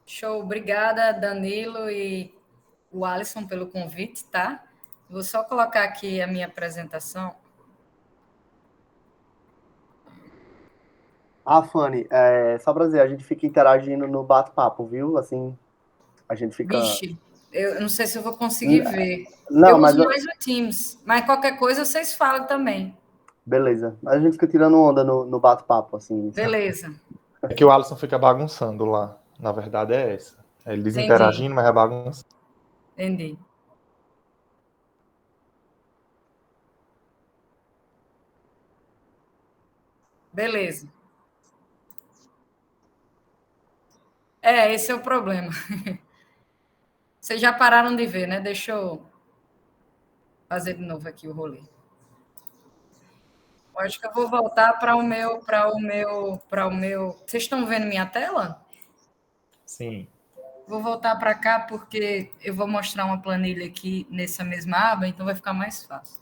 Show, obrigada, Danilo e o Alisson, pelo convite, tá? Vou só colocar aqui a minha apresentação. Fanny, só pra dizer, a gente fica interagindo no bate-papo, viu? Assim, a gente fica. Vixe, eu não sei se eu vou conseguir ver. Não, Eu mas uso mais o Teams, mas qualquer coisa vocês falam também. beleza. Mas a gente fica tirando onda no bate-papo, assim. Beleza, É que o Alisson fica bagunçando lá. Na verdade é essa. É eles entendi, interagindo, mas é bagunça. entendi. Beleza. Esse é o problema. Vocês já pararam de ver, né? Deixa eu fazer de novo aqui o rolê. Eu acho que eu vou voltar para o meu. Vocês estão vendo minha tela? Sim. Vou voltar para cá porque eu vou mostrar uma planilha aqui nessa mesma aba, então vai ficar mais fácil.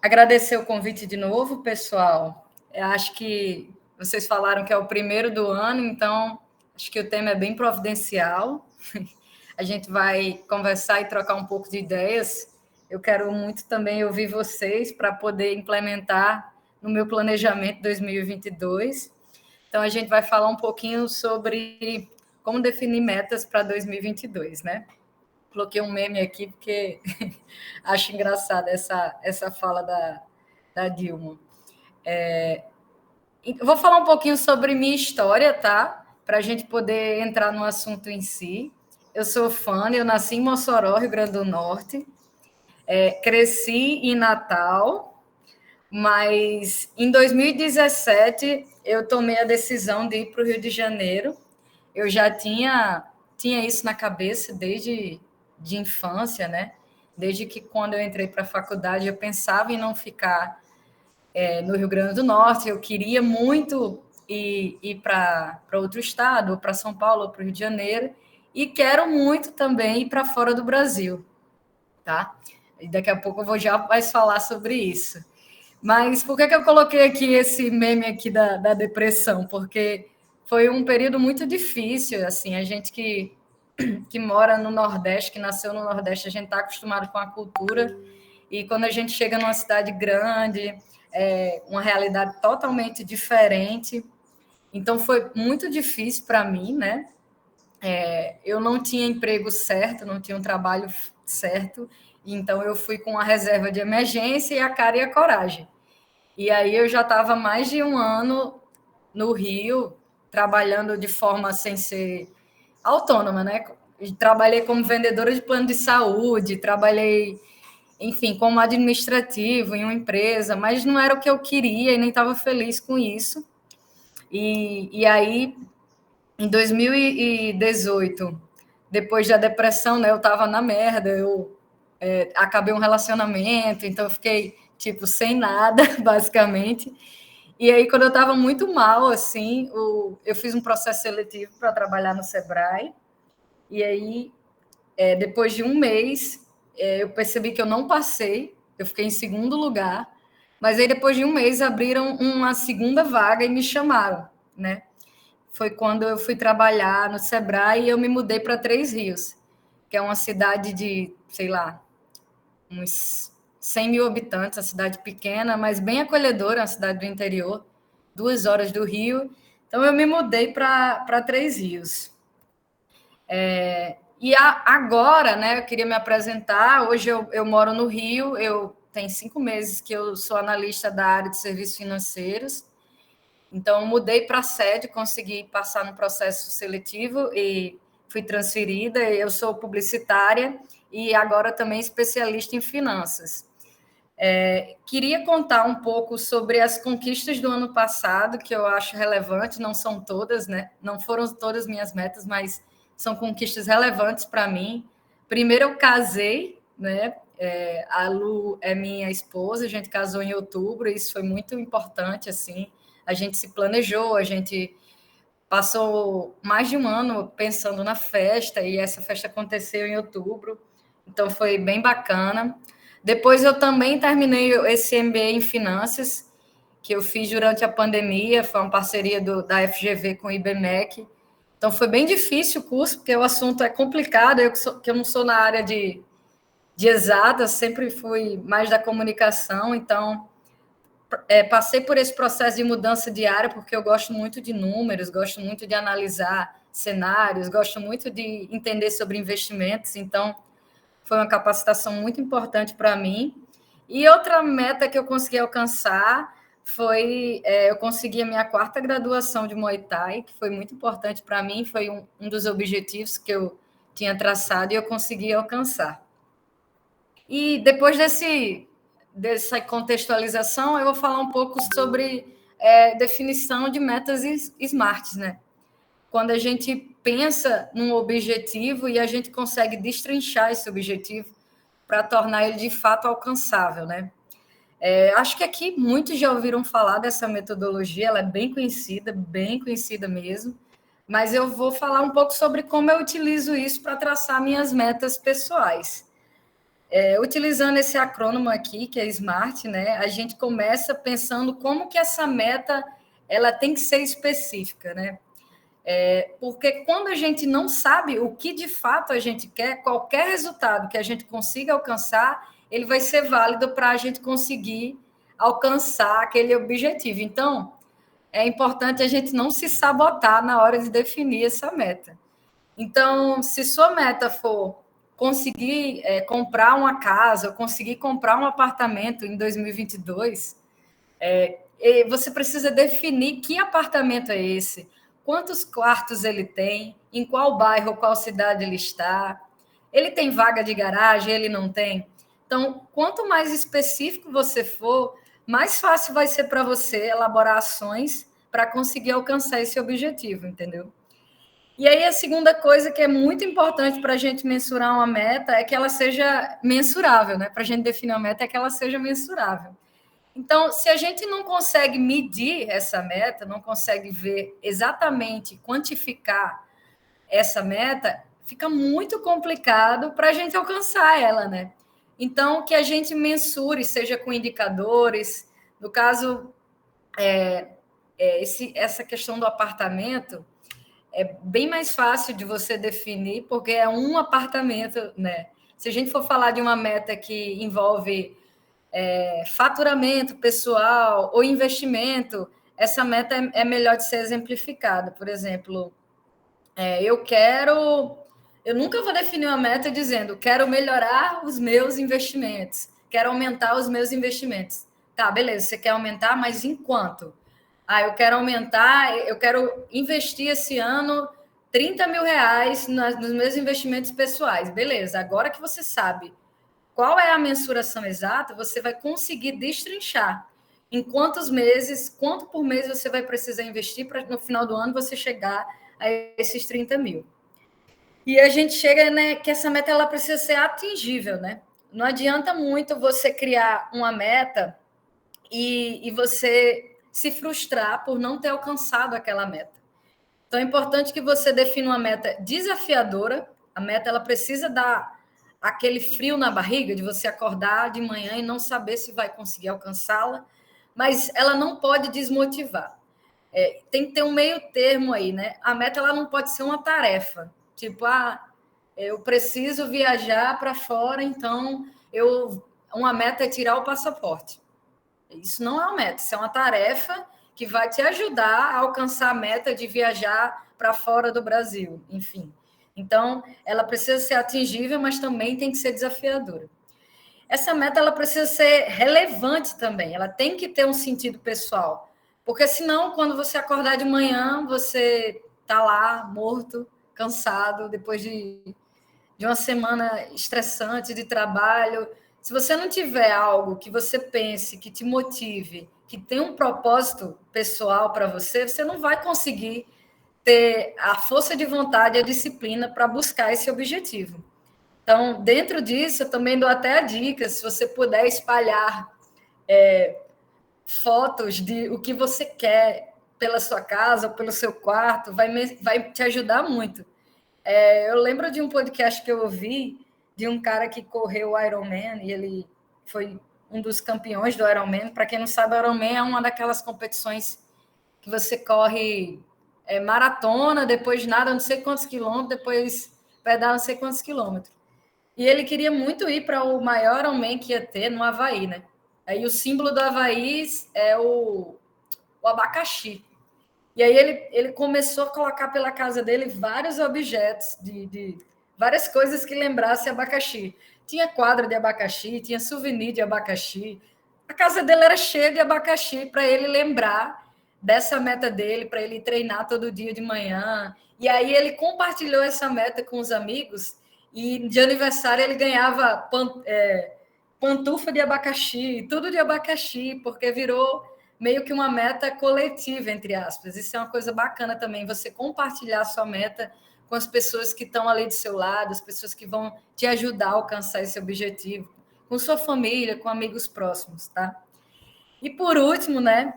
Agradecer o convite de novo, pessoal. Eu acho que vocês falaram que é o primeiro do ano, então acho que o tema é bem providencial. A gente vai conversar e trocar um pouco de ideias. Eu quero muito também ouvir vocês para poder implementar no meu planejamento 2022. Então, a gente vai falar um pouquinho sobre como definir metas para 2022, né? Coloquei um meme aqui porque acho engraçada essa fala da Dilma. Vou falar um pouquinho sobre minha história, tá? Para a gente poder entrar no assunto em si. Eu sou fã, eu nasci em Mossoró, Rio Grande do Norte. Cresci em Natal, mas em 2017 eu tomei a decisão de ir para o Rio de Janeiro. Eu já tinha isso na cabeça desde de infância, né? Desde que quando eu entrei para a faculdade eu pensava em não ficar no Rio Grande do Norte, eu queria muito ir para outro estado, para São Paulo, para o Rio de Janeiro, e quero muito também ir para fora do Brasil, tá? E daqui a pouco eu vou já mais falar sobre isso. Mas por que eu coloquei aqui esse meme aqui da depressão? Porque foi um período muito difícil, assim, a gente que mora no Nordeste, que nasceu no Nordeste, a gente está acostumado com a cultura, e quando a gente chega numa cidade grande, uma realidade totalmente diferente. Então, foi muito difícil para mim, né? Eu não tinha emprego certo, não tinha um trabalho certo, então eu fui com a reserva de emergência e a cara e a coragem. E aí eu já estava mais de um ano no Rio, trabalhando de forma sem ser autônoma, né? Trabalhei como vendedora de plano de saúde, trabalhei, enfim, como administrativo em uma empresa, mas não era o que eu queria e nem estava feliz com isso. E aí, em 2018, depois da depressão, né, eu estava na merda, eu acabei um relacionamento, então eu fiquei, tipo, sem nada, basicamente. E aí, quando eu estava muito mal, assim, eu fiz um processo seletivo para trabalhar no Sebrae, e aí depois de um mês, eu percebi que eu não passei, eu fiquei em segundo lugar, mas aí depois de um mês abriram uma segunda vaga e me chamaram, né? Foi quando eu fui trabalhar no Sebrae e eu me mudei para Três Rios, que é uma cidade de, sei lá, uns 100 mil habitantes, uma cidade pequena, mas bem acolhedora, uma cidade do interior, 2 horas do Rio. Então eu me mudei para Três Rios. Agora, né, eu queria me apresentar. Hoje eu moro no Rio, eu tenho 5 meses que eu sou analista da área de serviços financeiros. Então, mudei para a sede, consegui passar no processo seletivo e fui transferida. Eu sou publicitária e agora também especialista em finanças. Queria contar um pouco sobre as conquistas do ano passado, que eu acho relevante, não são todas, né? Não foram todas minhas metas, mas são conquistas relevantes para mim. Primeiro, eu casei, né? A Lu é minha esposa, a gente casou em outubro, e isso foi muito importante, assim. A gente se planejou, a gente passou mais de um ano pensando na festa, e essa festa aconteceu em outubro, então foi bem bacana. Depois eu também terminei esse MBA em finanças, que eu fiz durante a pandemia, foi uma parceria da FGV com o IBMEC. Então, foi bem difícil o curso, porque o assunto é complicado, que eu não sou na área de exatas, sempre fui mais da comunicação, então passei por esse processo de mudança de área, porque eu gosto muito de números, gosto muito de analisar cenários, gosto muito de entender sobre investimentos, então foi uma capacitação muito importante para mim. E outra meta que eu consegui alcançar foi eu consegui a minha 4ª graduação de Muay Thai, que foi muito importante para mim, foi um dos objetivos que eu tinha traçado e eu consegui alcançar. E depois dessa contextualização, eu vou falar um pouco sobre definição de metas SMART, né? Quando a gente pensa num objetivo e a gente consegue destrinchar esse objetivo para tornar ele de fato alcançável, né? Acho que aqui muitos já ouviram falar dessa metodologia, ela é bem conhecida mesmo, mas eu vou falar um pouco sobre como eu utilizo isso para traçar minhas metas pessoais. Utilizando esse acrônimo aqui, que é SMART, né, a gente começa pensando como que essa meta ela tem que ser específica, né? Porque quando a gente não sabe o que de fato a gente quer, qualquer resultado que a gente consiga alcançar, ele vai ser válido para a gente conseguir alcançar aquele objetivo. Então, é importante a gente não se sabotar na hora de definir essa meta. Então, se sua meta for conseguir comprar uma casa, ou conseguir comprar um apartamento em 2022, você precisa definir que apartamento é esse, quantos quartos ele tem, em qual bairro, qual cidade ele está, ele tem vaga de garagem, ele não tem. Então, quanto mais específico você for, mais fácil vai ser para você elaborar ações para conseguir alcançar esse objetivo, entendeu? E aí, a segunda coisa que é muito importante para a gente mensurar uma meta é que ela seja mensurável, né? Para a gente definir uma meta é que ela seja mensurável. Então, se a gente não consegue medir essa meta, não consegue ver exatamente, quantificar essa meta, fica muito complicado para a gente alcançar ela, né? Então, que a gente mensure, seja com indicadores. No caso, essa questão do apartamento, é bem mais fácil de você definir, porque é um apartamento, né? Se a gente for falar de uma meta que envolve faturamento pessoal ou investimento, essa meta é melhor de ser exemplificada. Por exemplo, eu nunca vou definir uma meta dizendo quero melhorar os meus investimentos, quero aumentar os meus investimentos. Tá, beleza, você quer aumentar, mas em quanto? Eu quero aumentar, eu quero investir esse ano 30 mil reais nos meus investimentos pessoais. Beleza, agora que você sabe qual é a mensuração exata, você vai conseguir destrinchar em quantos meses, quanto por mês você vai precisar investir para no final do ano você chegar a esses 30 mil. E a gente chega, né, que essa meta ela precisa ser atingível, né? Não adianta muito você criar uma meta e você se frustrar por não ter alcançado aquela meta. Então, é importante que você defina uma meta desafiadora. A meta ela precisa dar aquele frio na barriga de você acordar de manhã e não saber se vai conseguir alcançá-la, mas ela não pode desmotivar. Tem que ter um meio termo aí, né? A meta ela não pode ser uma tarefa. Tipo, eu preciso viajar para fora, então uma meta é tirar o passaporte. Isso não é uma meta, isso é uma tarefa que vai te ajudar a alcançar a meta de viajar para fora do Brasil, enfim. Então, ela precisa ser atingível, mas também tem que ser desafiadora. Essa meta ela precisa ser relevante também, ela tem que ter um sentido pessoal, porque senão, quando você acordar de manhã, você está lá, morto, cansado, depois de uma semana estressante de trabalho. Se você não tiver algo que você pense, que te motive, que tem um propósito pessoal para você, você não vai conseguir ter a força de vontade e a disciplina para buscar esse objetivo. Então, dentro disso, eu também dou até a dica, se você puder espalhar fotos de o que você quer pela sua casa ou pelo seu quarto, vai te ajudar muito. Eu lembro de um podcast que eu ouvi de um cara que correu o Ironman e ele foi um dos campeões do Ironman. Para quem não sabe, o Ironman é uma daquelas competições que você corre maratona, depois nada não sei quantos quilômetros, depois pedala não sei quantos quilômetros. E ele queria muito ir para o maior Ironman que ia ter no Havaí, né? Aí o símbolo do Havaí é o abacaxi. E aí ele começou a colocar pela casa dele vários objetos, de várias coisas que lembrassem abacaxi. Tinha quadro de abacaxi, tinha souvenir de abacaxi. A casa dele era cheia de abacaxi para ele lembrar dessa meta dele, para ele treinar todo dia de manhã. E aí ele compartilhou essa meta com os amigos e de aniversário ele ganhava pantufa de abacaxi, tudo de abacaxi, porque virou meio que uma meta coletiva, entre aspas. Isso é uma coisa bacana também, você compartilhar a sua meta com as pessoas que estão ali do seu lado, as pessoas que vão te ajudar a alcançar esse objetivo, com sua família, com amigos próximos, tá? E por último, né,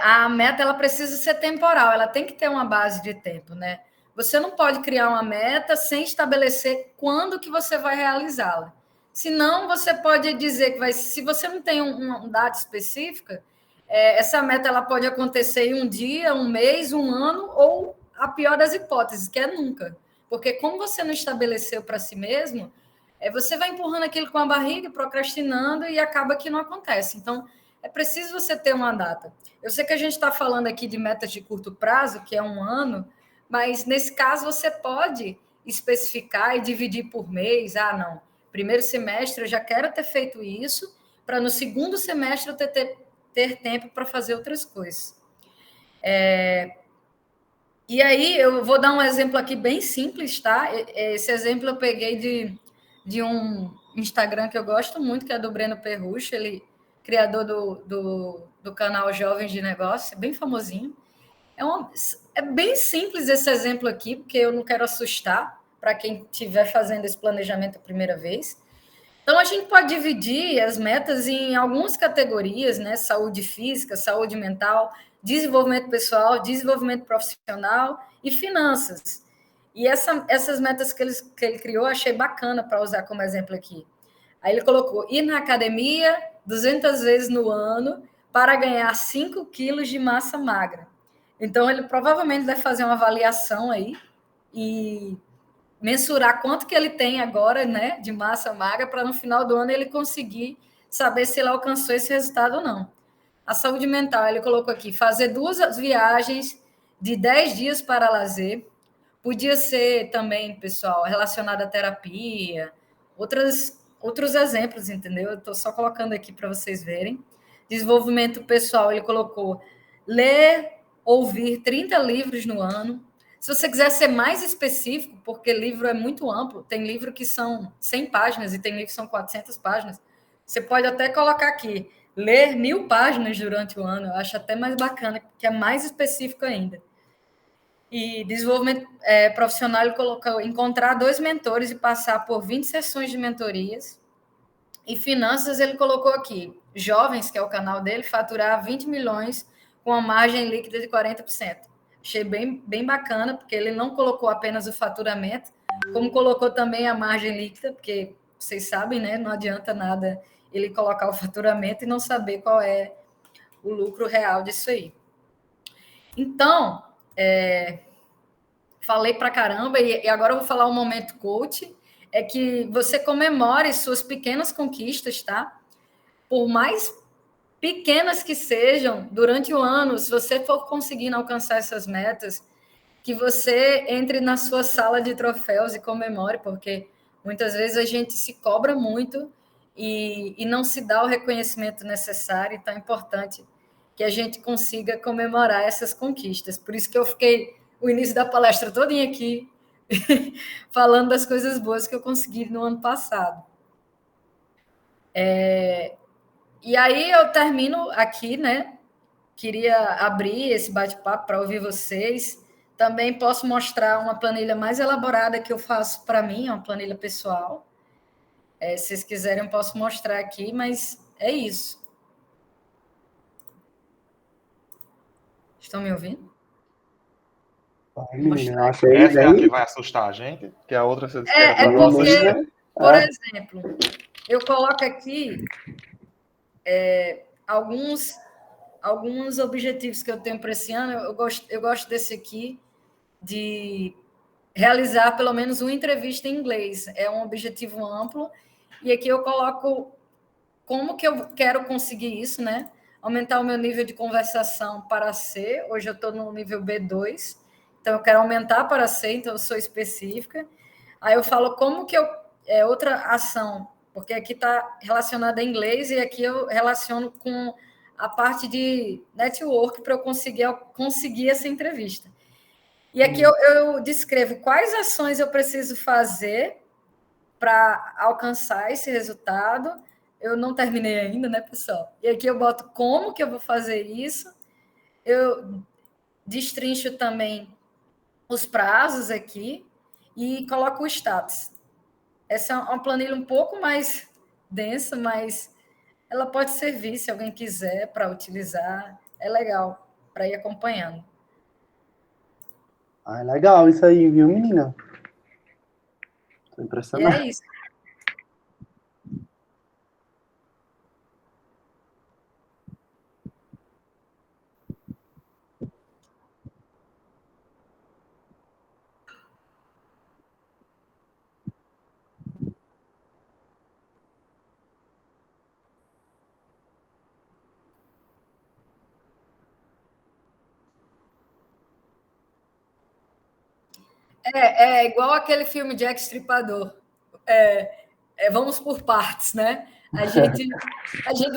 a meta ela precisa ser temporal, ela tem que ter uma base de tempo, né? Você não pode criar uma meta sem estabelecer quando que você vai realizá-la. Senão, você pode dizer que vai, se você não tem uma data específica, essa meta ela pode acontecer em um dia, um mês, um ano, ou a pior das hipóteses, que é nunca. Porque como você não estabeleceu para si mesmo, você vai empurrando aquilo com a barriga, procrastinando, e acaba que não acontece. Então, é preciso você ter uma data. Eu sei que a gente está falando aqui de metas de curto prazo, que é um ano, mas nesse caso você pode especificar e dividir por mês. Ah, não, primeiro semestre eu já quero ter feito isso, para no segundo semestre eu ter tempo para fazer outras coisas. E aí eu vou dar um exemplo aqui bem simples, tá? Esse exemplo eu peguei de um Instagram que eu gosto muito, que é do Breno Perrucci, ele criador do canal Jovens de Negócio, bem famosinho. É bem simples esse exemplo aqui, porque eu não quero assustar para quem estiver fazendo esse planejamento a primeira vez. Então, a gente pode dividir as metas em algumas categorias, né? Saúde física, saúde mental, desenvolvimento pessoal, desenvolvimento profissional e finanças. E essas metas que ele criou, achei bacana para usar como exemplo aqui. Aí ele colocou, ir na academia 200 vezes no ano para ganhar 5 quilos de massa magra. Então, ele provavelmente vai fazer uma avaliação aí e mensurar quanto que ele tem agora, né, de massa magra, para no final do ano ele conseguir saber se ele alcançou esse resultado ou não. A saúde mental, ele colocou aqui, fazer 2 viagens de 10 dias para lazer. Podia ser também, pessoal, relacionado à terapia, outros exemplos, entendeu? Eu estou só colocando aqui para vocês verem. Desenvolvimento pessoal, ele colocou ler, ouvir 30 livros no ano. Se você quiser ser mais específico, porque livro é muito amplo, tem livro que são 100 páginas e tem livro que são 400 páginas, você pode até colocar aqui, ler 1000 páginas durante o ano, eu acho até mais bacana, que é mais específico ainda. E desenvolvimento profissional, ele colocou encontrar 2 mentores e passar por 20 sessões de mentorias. E finanças, ele colocou aqui, jovens, que é o canal dele, faturar 20 milhões com a margem líquida de 40%. Achei bem bacana, porque ele não colocou apenas o faturamento, como colocou também a margem líquida, porque vocês sabem, né? Não adianta nada ele colocar o faturamento e não saber qual é o lucro real disso aí. Então, falei pra caramba, e agora eu vou falar um momento coach, é que você comemore suas pequenas conquistas, tá? Por mais pequenas que sejam, durante o ano, se você for conseguindo alcançar essas metas, que você entre na sua sala de troféus e comemore, porque muitas vezes a gente se cobra muito e não se dá o reconhecimento necessário, então é importante que a gente consiga comemorar essas conquistas. Por isso que eu fiquei o início da palestra todinha aqui falando das coisas boas que eu consegui no ano passado. E aí eu termino aqui, né? Queria abrir esse bate-papo para ouvir vocês. Também posso mostrar uma planilha mais elaborada que eu faço para mim, uma planilha pessoal. Se vocês quiserem, eu posso mostrar aqui, mas é isso. Estão me ouvindo? Menina, eu achei Essa é a bem... que vai assustar a gente, que a outra você disse que É era pra porque, por exemplo, eu coloco aqui alguns objetivos que eu tenho para esse ano, eu gosto desse aqui, de realizar pelo menos uma entrevista em inglês. É um objetivo amplo, e aqui eu coloco como que eu quero conseguir isso, né? Aumentar o meu nível de conversação para C. Hoje eu estou no nível B2, então eu quero aumentar para C, então eu sou específica. Aí eu falo como que eu... outra ação, porque aqui está relacionada a inglês, e aqui eu relaciono com a parte de network para eu conseguir essa entrevista. E aqui eu descrevo quais ações eu preciso fazer para alcançar esse resultado. Eu não terminei ainda, né, pessoal? E aqui eu boto como que eu vou fazer isso. Eu destrincho também os prazos aqui e coloco o status. Essa é uma planilha um pouco mais densa, mas ela pode servir se alguém quiser para utilizar. É legal para ir acompanhando. Ah, é legal isso aí, viu, menina? Tô E impressionado. é isso. É igual aquele filme Jack Stripador. Vamos por partes, né? A gente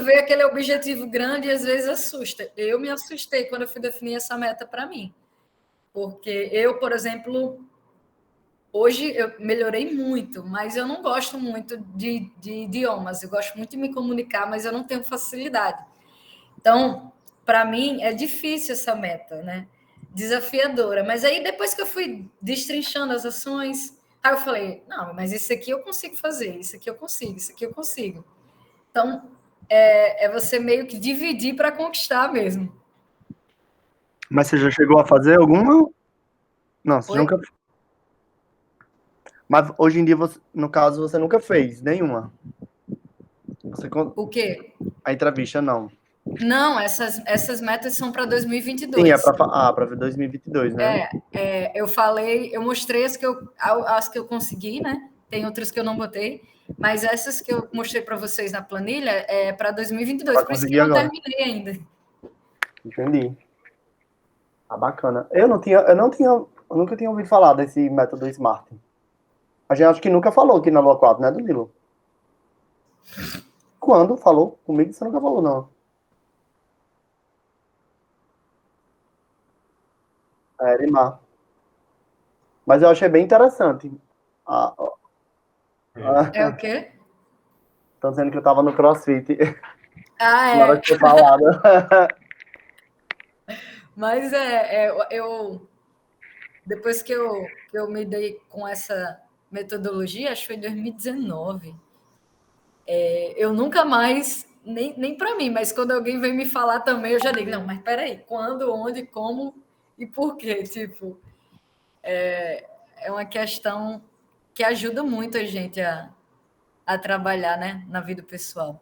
vê aquele objetivo grande e às vezes assusta. Eu me assustei quando eu fui definir essa meta para mim. Porque eu, por exemplo, hoje eu melhorei muito, mas eu não gosto muito de idiomas. Eu gosto muito de me comunicar, mas eu não tenho facilidade. Então, para mim, é difícil essa meta, né? Desafiadora. Mas aí, depois que eu fui destrinchando as ações, aí eu falei, não, mas isso aqui eu consigo fazer, isso aqui eu consigo, isso aqui eu consigo. Então, é você meio que dividir para conquistar mesmo. Mas você já chegou a fazer alguma? Não, você Oi? nunca. Mas hoje em dia, no caso, você nunca fez nenhuma. Você... O quê? A entrevista, não. Não, essas metas são para Sim, é 2022. para 2022, né? Eu mostrei as que eu consegui, né? Tem outras que eu não botei, mas essas que eu mostrei para vocês na planilha é para 2022, Vai por isso que conseguir eu não agora. terminei ainda. Entendi. Tá bacana. Eu nunca tinha ouvido falar desse método SMART. A gente acho que nunca falou aqui na Lua 4, né, Danilo? Quando falou? Comigo você nunca falou, não. É, Erimar. Mas eu achei bem interessante. Ah, É o quê? estão dizendo que eu tava no CrossFit Ah, na hora é. que foi falada. Mas eu depois que eu me dei com essa metodologia, acho que foi em 2019, eu nunca mais, nem para mim, mas quando alguém vem me falar também, eu já digo, não, mas peraí, quando, onde, como e por quê? Tipo, é uma questão que ajuda muito a gente a trabalhar, né, na vida pessoal.